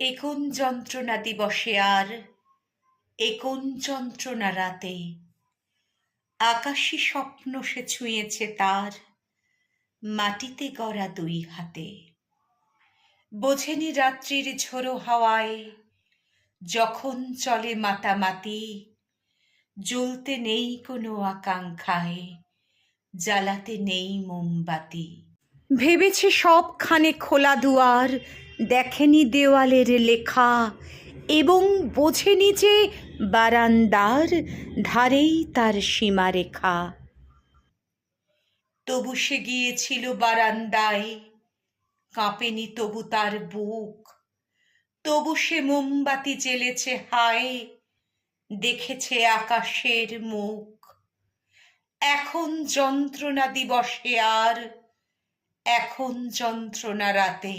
এ কোন যন্ত্রণা দিবসে আর এ কোন যন্ত্রণা রাতে, আকাশী স্বপ্ন সে ছুঁয়েছে তার মাটিতে গড়া দুই হাতে। বোঝেনি রাত্রির ঝোড়ো হাওয়ায় যখন চলে মাতামাতি, জ্বলতে নেই কোনো আকাঙ্ক্ষায়, জ্বালাতে নেই মোমবাতি। ভেবেছে সবখানে খোলা দুয়ার, দেখেনি দেওয়ালের লেখা, এবং বোঝেনি যে বারান্দার ধারেই তার সীমারেখা। তবু সে গিয়েছিল বারান্দায়, কাঁপেনি তবু তার বুক। তবু সে মোমবাতি জ্বেলেছে হায়, দেখেছে আকাশের মুখ। এখন যন্ত্রণা দিবসে আর এখন যন্ত্রণা রাতে,